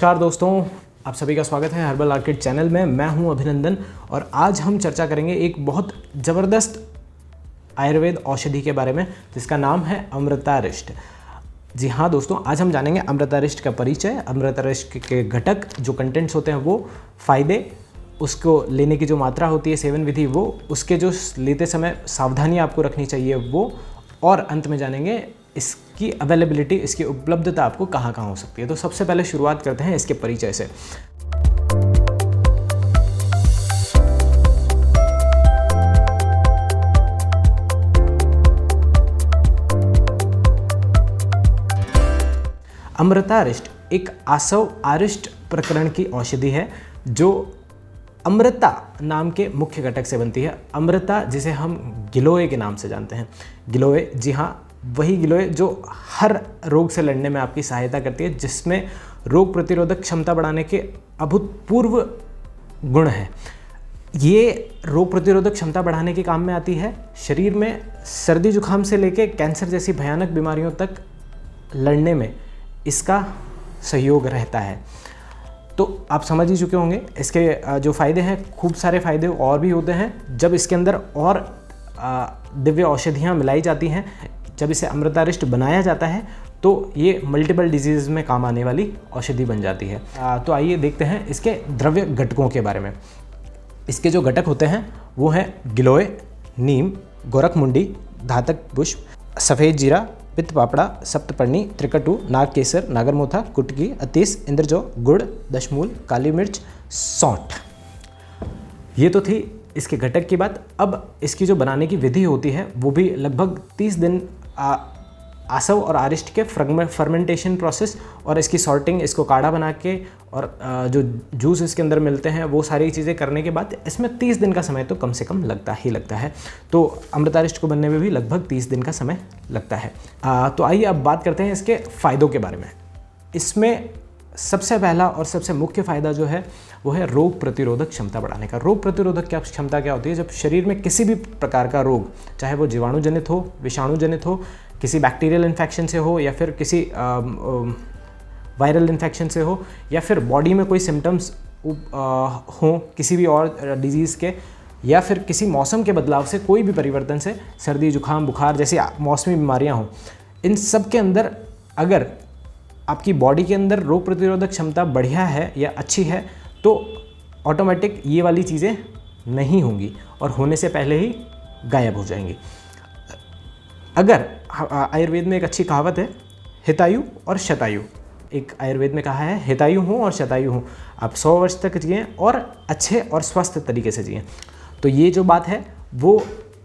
नमस्कार दोस्तों, आप सभी का स्वागत है हर्बल आर्किड चैनल में। मैं हूं अभिनंदन और आज हम चर्चा करेंगे एक बहुत ज़बरदस्त आयुर्वेद औषधि के बारे में जिसका नाम है अमृतारिष्ट। जी हाँ दोस्तों, आज हम जानेंगे अमृतारिष्ट का परिचय, अमृतारिष्ट के घटक जो कंटेंट्स होते हैं वो, फ़ायदे, उसको लेने की जो मात्रा होती है, सेवन विधि वो, उसके जो लेते समय सावधानियाँ आपको रखनी चाहिए वो, और अंत में जानेंगे इसकी अवेलेबिलिटी, इसकी उपलब्धता आपको कहाँ कहाँ हो सकती है। तो सबसे पहले शुरुआत करते हैं इसके परिचय से। अमृतारिष्ट एक आसव आरिष्ट प्रकरण की औषधि है जो अमृता नाम के मुख्य घटक से बनती है। अमृता जिसे हम गिलोय के नाम से जानते हैं, गिलोय, जी हाँ वही गिलोय जो हर रोग से लड़ने में आपकी सहायता करती है, जिसमें रोग प्रतिरोधक क्षमता बढ़ाने के अभूतपूर्व गुण हैं। ये रोग प्रतिरोधक क्षमता बढ़ाने के काम में आती है। शरीर में सर्दी जुकाम से लेकर कैंसर जैसी भयानक बीमारियों तक लड़ने में इसका सहयोग रहता है। तो आप समझ ही चुके होंगे इसके जो फ़ायदे हैं, खूब सारे फ़ायदे और भी होते हैं। जब इसके अंदर और दिव्य औषधियाँ मिलाई जाती हैं, जब इसे अमृतारिष्ट बनाया जाता है तो ये मल्टीपल डिजीज़ में काम आने वाली औषधि बन जाती है। तो आइए देखते हैं इसके द्रव्य घटकों के बारे में। इसके जो घटक होते हैं वो हैं गिलोय, नीम, गोरखमुंडी, धातक पुष्प, सफ़ेद जीरा, पित्त पापड़ा, सप्तपर्णी, त्रिकटु, नागकेसर, नागरमोथा, कुटकी, अतीस, इंद्रजौ, गुड़, दशमूल, काली मिर्च, सौंठ। ये तो थी इसके घटक की बात। अब इसकी जो बनाने की विधि होती है वो भी लगभग 30 दिन आसव और आरिष्ट के फर्मेंटेशन प्रोसेस और इसकी सॉर्टिंग, इसको काढ़ा बना के और जो जूस इसके अंदर मिलते हैं वो सारी चीज़ें करने के बाद इसमें 30 दिन का समय तो कम से कम लगता ही लगता है। तो अमृतारिष्ट को बनने में भी लगभग 30 दिन का समय लगता है। तो आइए अब बात करते हैं इसके फ़ायदों के बारे में। इसमें सबसे पहला और सबसे मुख्य फ़ायदा जो है वो है रोग प्रतिरोधक क्षमता बढ़ाने का। रोग प्रतिरोधक क्षमता क्या होती है? जब शरीर में किसी भी प्रकार का रोग, चाहे वो जीवाणु जनित हो, विषाणु जनित हो, किसी बैक्टीरियल इन्फेक्शन से हो, या फिर किसी वायरल इन्फेक्शन से हो, या फिर बॉडी में कोई सिम्टम्स हों किसी भी और डिजीज़ के, या फिर किसी मौसम के बदलाव से, कोई भी परिवर्तन से, सर्दी जुकाम बुखार जैसी मौसमी बीमारियां हों, इन सब के अंदर अगर आपकी बॉडी के अंदर रोग प्रतिरोधक क्षमता बढ़िया है या अच्छी है तो ऑटोमेटिक ये वाली चीज़ें नहीं होंगी और होने से पहले ही गायब हो जाएंगी। अगर आयुर्वेद में एक अच्छी कहावत है, हितायु और शतायु। एक आयुर्वेद में कहा है हितायु हूँ और शतायु हूँ, आप 100 वर्ष तक जिएँ और अच्छे और स्वस्थ तरीके से जिएँ। तो ये जो बात है वो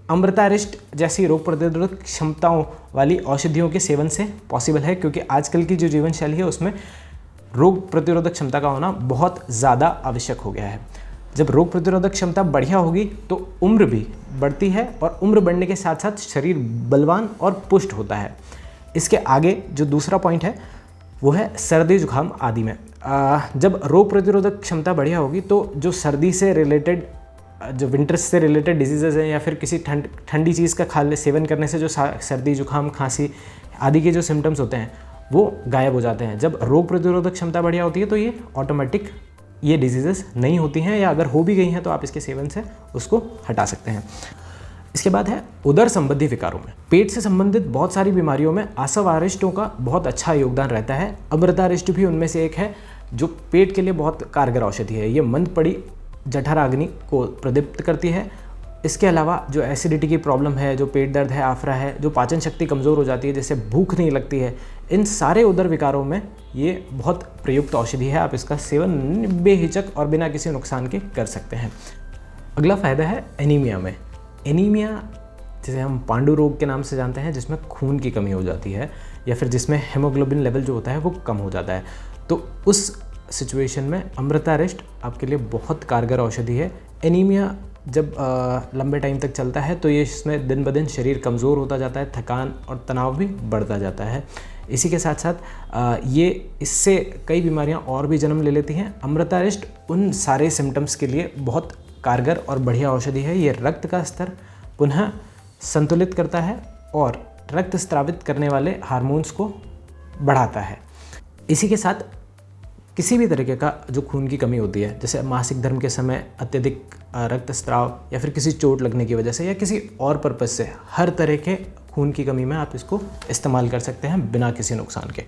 अमृतारिष्ट जैसी रोग प्रतिरोधक क्षमताओं वाली औषधियों के सेवन से पॉसिबल है, क्योंकि आजकल की जो जीवन शैली है उसमें रोग प्रतिरोधक क्षमता का होना बहुत ज़्यादा आवश्यक हो गया है। जब रोग प्रतिरोधक क्षमता बढ़िया होगी तो उम्र भी बढ़ती है और उम्र बढ़ने के साथ साथ शरीर बलवान और पुष्ट होता है। इसके आगे जो दूसरा पॉइंट है वो है सर्दी जुकाम आदि में। जब रोग प्रतिरोधक क्षमता बढ़िया होगी तो जो सर्दी से रिलेटेड, जो विंटर्स से रिलेटेड डिजीज़ेज़ हैं, या फिर किसी ठंडी चीज़ का सेवन करने से जो सर्दी जुकाम खांसी आदि के जो सिम्टम्स होते हैं वो गायब हो जाते हैं। जब रोग प्रतिरोधक क्षमता बढ़िया होती है तो ये ऑटोमेटिक ये डिजीज़ेज़ नहीं होती हैं, या अगर हो भी गई हैं तो आप इसके सेवन से उसको हटा सकते हैं। इसके बाद है उदर संबंधी विकारों में। पेट से संबंधित बहुत सारी बीमारियों में आसव आरिष्टों का बहुत अच्छा योगदान रहता है। अमृतारिष्ट भी उनमें से एक है जो पेट के लिए बहुत कारगर औषधि है। ये मंद पड़ी जठराग्नि को प्रदीप्त करती है। इसके अलावा जो एसिडिटी की प्रॉब्लम है, जो पेट दर्द है, आफरा है, जो पाचन शक्ति कमज़ोर हो जाती है, जैसे भूख नहीं लगती है, इन सारे उदर विकारों में ये बहुत प्रयुक्त औषधि है। आप इसका सेवन बेहिचक और बिना किसी नुकसान के कर सकते हैं। अगला फ़ायदा है एनीमिया में। एनीमिया जिसे हम पांडु रोग के नाम से जानते हैं, जिसमें खून की कमी हो जाती है या फिर जिसमें हेमोग्लोबिन लेवल जो होता है वो कम हो जाता है, तो उस सिचुएशन में अमृतारिष्ट आपके लिए बहुत कारगर औषधि है। एनीमिया जब लंबे टाइम तक चलता है तो ये इसमें दिन ब दिन शरीर कमज़ोर होता जाता है, थकान और तनाव भी बढ़ता जाता है। इसी के साथ साथ ये इससे कई बीमारियां और भी जन्म ले लेती हैं। अमृतारिष्ट उन सारे सिम्टम्स के लिए बहुत कारगर और बढ़िया औषधि है। ये रक्त का स्तर पुनः संतुलित करता है और रक्त स्रावित करने वाले हार्मोन्स को बढ़ाता है। इसी के साथ किसी भी तरीके का जो खून की कमी होती है, जैसे मासिक धर्म के समय अत्यधिक रक्तस्राव या फिर किसी चोट लगने की वजह से या किसी और पर्पज़ से, हर तरह के खून की कमी में आप इसको इस्तेमाल कर सकते हैं बिना किसी नुकसान के।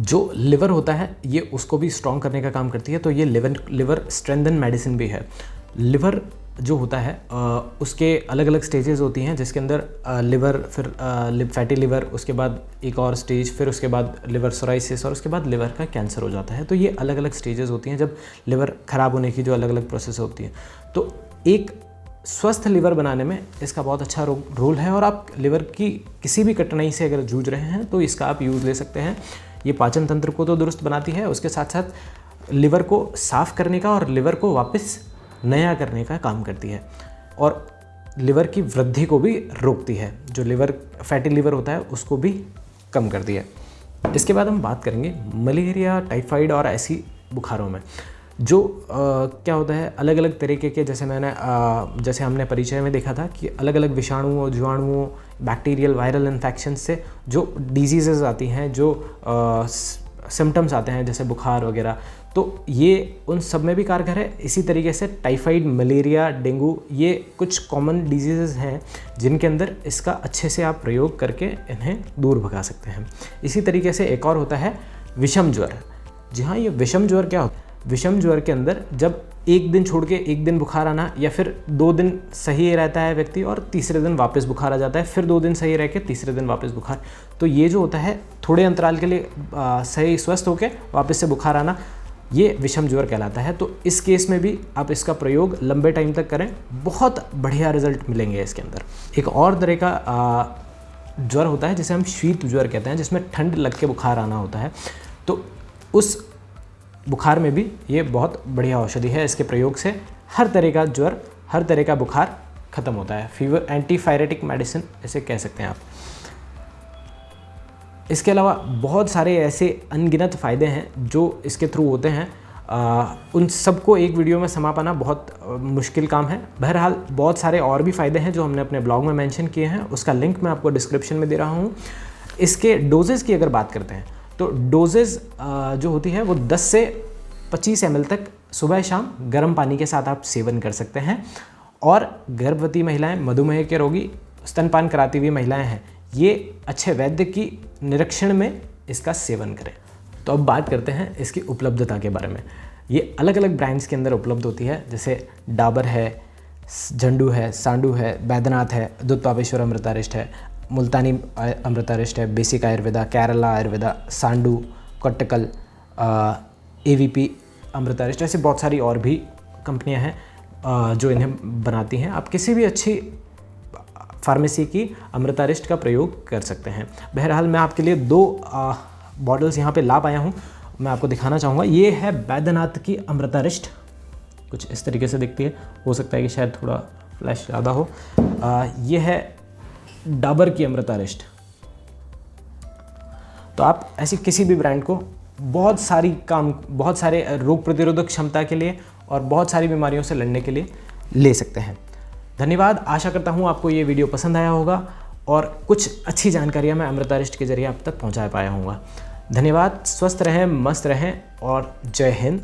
जो लिवर होता है ये उसको भी स्ट्रॉन्ग करने का काम करती है, तो ये लिवर स्ट्रेंथन मेडिसिन भी है। लिवर जो होता है उसके अलग अलग स्टेजेस होती हैं, जिसके अंदर लिवर, फिर फैटी लिवर, उसके बाद एक और स्टेज, फिर उसके बाद लिवर सोराइसिस और उसके बाद लिवर का कैंसर हो जाता है। तो ये अलग अलग स्टेजेस होती हैं जब लिवर ख़राब होने की जो अलग अलग प्रोसेस होती है। तो एक स्वस्थ लिवर बनाने में इसका बहुत अच्छा रोल है, और आप लिवर की किसी भी कठिनाई से अगर जूझ रहे हैं तो इसका आप यूज़ ले सकते हैं। ये पाचन तंत्र को तो दुरुस्त बनाती है, उसके साथ साथ लिवर को साफ़ करने का और लिवर को वापस नया करने का काम करती है, और लिवर की वृद्धि को भी रोकती है। जो लिवर फैटी लिवर होता है उसको भी कम करती है। इसके बाद हम बात करेंगे मलेरिया, टाइफाइड और ऐसी बुखारों में जो क्या होता है, अलग अलग तरीके के, जैसे हमने परिचय में देखा था कि अलग अलग विषाणुओं, जीवाणुओं, बैक्टीरियल वायरल इन्फेक्शन से जो डिजीज़ेज़ आती हैं, जो सिम्टम्स आते हैं जैसे बुखार वगैरह, तो ये उन सब में भी कारगर है। इसी तरीके से टाइफाइड, मलेरिया, डेंगू, ये कुछ कॉमन डिजीज़ेज़ हैं जिनके अंदर इसका अच्छे से आप प्रयोग करके इन्हें दूर भगा सकते हैं। इसी तरीके से एक और होता है विषम ज्वर। जी हाँ, ये विषम ज्वर क्या होता है? विषम ज्वर के अंदर जब एक दिन छोड़ के एक दिन बुखार आना, या फिर 2 दिन सही रहता है व्यक्ति और तीसरे दिन वापस बुखार आ जाता है, फिर 2 दिन सही रह के तीसरे दिन वापस बुखार, तो ये जो होता है थोड़े अंतराल के लिए सही स्वस्थ होके वापस से बुखार आना, ये विषम ज्वर कहलाता है। तो इस केस में भी आप इसका प्रयोग लंबे टाइम तक करें, बहुत बढ़िया रिजल्ट मिलेंगे इसके अंदर। एक और तरह का ज्वर होता है जिसे हम शीत ज्वर कहते हैं, जिसमें ठंड लग के बुखार आना होता है। तो उस बुखार में भी ये बहुत बढ़िया औषधि है। इसके प्रयोग से हर तरह का ज्वर, हर तरह का बुखार ख़त्म होता है। फीवर एंटीफायरेटिक मेडिसिन इसे कह सकते हैं आप। इसके अलावा बहुत सारे ऐसे अनगिनत फ़ायदे हैं जो इसके थ्रू होते हैं। उन सबको एक वीडियो में समा पाना बहुत मुश्किल काम है। बहरहाल बहुत सारे और भी फ़ायदे हैं जो हमने अपने ब्लॉग में मेंशन किए हैं, उसका लिंक मैं आपको डिस्क्रिप्शन में दे रहा हूँ। इसके डोजेज़ की अगर बात करते हैं तो डोजेज़ जो होती है वो 10 से 25 ml तक सुबह शाम गर्म पानी के साथ आप सेवन कर सकते हैं। और गर्भवती महिलाएं, मधुमेह के रोगी, स्तनपान कराती हुई महिलाएं हैं, ये अच्छे वैद्य की निरीक्षण में इसका सेवन करें। तो अब बात करते हैं इसकी उपलब्धता के बारे में। ये अलग अलग ब्रांड्स के अंदर उपलब्ध होती है, जैसे डाबर है, झंडू है, सांडू है, बैद्यनाथ है, दुधपापेश्वर अमृतारिष्ट है, मुल्तानी अमृतारिष्ट है, बेसिक आयुर्वेदा, केरला आयुर्वेदा, सांडू, कोट्टकल, AVP अमृतारिष्ट, ऐसे बहुत सारी और भी कंपनियां हैं जो इन्हें बनाती हैं। आप किसी भी अच्छी फार्मेसी की अमृतारिष्ट का प्रयोग कर सकते हैं। बहरहाल मैं आपके लिए 2 बॉटल्स यहाँ पे ला पाया हूँ, मैं आपको दिखाना चाहूँगा। ये है बैद्यनाथ की अमृतारिष्ट, कुछ इस तरीके से दिखती है, हो सकता है कि शायद थोड़ा फ्लैश ज़्यादा हो। ये है डाबर की अमृतारिष्ट। तो आप ऐसी किसी भी ब्रांड को बहुत सारे रोग प्रतिरोधक क्षमता के लिए और बहुत सारी बीमारियों से लड़ने के लिए ले सकते हैं। धन्यवाद। आशा करता हूँ आपको ये वीडियो पसंद आया होगा और कुछ अच्छी जानकारियाँ मैं अमृतारिष्ट के जरिए आप तक पहुँचा पाया हूँगा। धन्यवाद। स्वस्थ रहें, मस्त रहें और जय हिंद।